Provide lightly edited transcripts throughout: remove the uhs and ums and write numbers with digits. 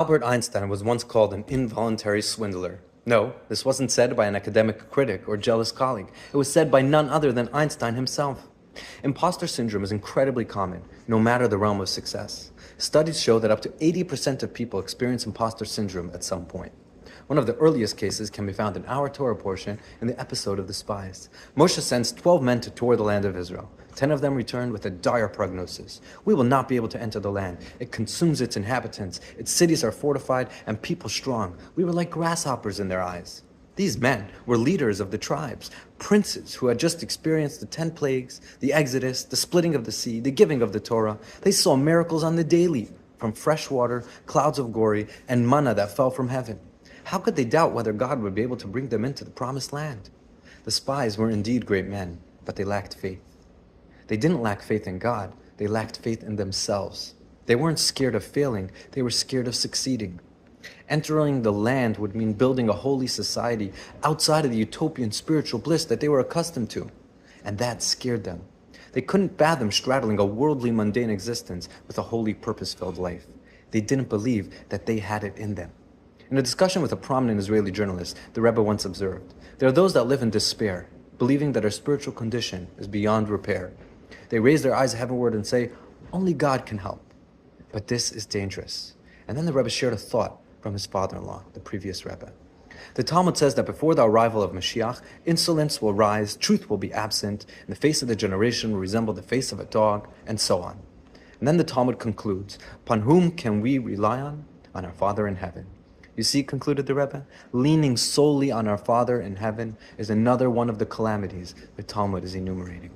Albert Einstein was once called an involuntary swindler. No, this wasn't said by an academic critic or jealous colleague. It was said by none other than Einstein himself. Imposter syndrome is incredibly common, no matter the realm of success. Studies show that up to 80% of people experience imposter syndrome at some point. One of the earliest cases can be found in our Torah portion in the episode of the spies. Moshe sends 12 men to tour the land of Israel. 10 of them returned with a dire prognosis. We will not be able to enter the land. It consumes its inhabitants. Its cities are fortified and people strong. We were like grasshoppers in their eyes. These men were leaders of the tribes, princes who had just experienced the 10 plagues, the Exodus, the splitting of the sea, the giving of the Torah. They saw miracles on the daily, from fresh water, clouds of glory, and manna that fell from heaven. How could they doubt whether God would be able to bring them into the promised land? The spies were indeed great men, but they lacked faith. They didn't lack faith in God, they lacked faith in themselves. They weren't scared of failing, they were scared of succeeding. Entering the land would mean building a holy society outside of the utopian spiritual bliss that they were accustomed to. And that scared them. They couldn't fathom straddling a worldly, mundane existence with a holy, purpose-filled life. They didn't believe that they had it in them. In a discussion with a prominent Israeli journalist, the Rebbe once observed, there are those that live in despair, believing that our spiritual condition is beyond repair. They raise their eyes heavenward and say, only God can help. But this is dangerous. And then the Rebbe shared a thought from his father-in-law, the previous Rebbe. The Talmud says that before the arrival of Mashiach, insolence will rise, truth will be absent, and the face of the generation will resemble the face of a dog, and so on. And then the Talmud concludes, upon whom can we rely on? On our Father in heaven. You see, concluded the Rebbe, leaning solely on our Father in heaven is another one of the calamities the Talmud is enumerating.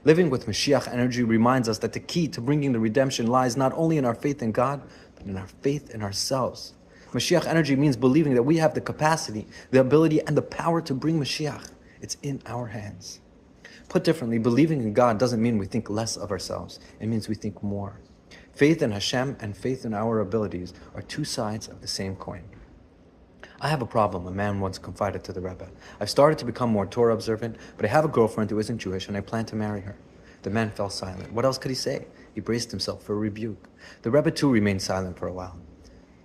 Living with Mashiach energy reminds us that the key to bringing the redemption lies not only in our faith in God, but in our faith in ourselves. Mashiach energy means believing that we have the capacity, the ability, and the power to bring Mashiach. It's in our hands. Put differently, believing in God doesn't mean we think less of ourselves. It means we think more. Faith in Hashem and faith in our abilities are two sides of the same coin. I have a problem, a man once confided to the Rebbe. I've started to become more Torah observant, but I have a girlfriend who isn't Jewish and I plan to marry her. The man fell silent. What else could he say? He braced himself for a rebuke. The Rebbe too remained silent for a while.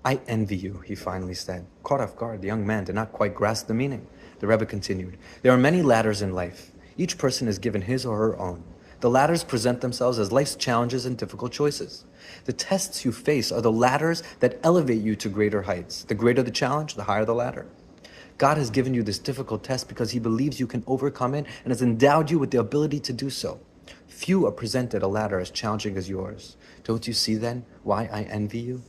I envy you, he finally said. Caught off guard, the young man did not quite grasp the meaning. The Rebbe continued, there are many ladders in life. Each person is given his or her own. The ladders present themselves as life's challenges and difficult choices. The tests you face are the ladders that elevate you to greater heights. The greater the challenge, the higher the ladder. God has given you this difficult test because He believes you can overcome it and has endowed you with the ability to do so. Few are presented a ladder as challenging as yours. Don't you see then why I envy you?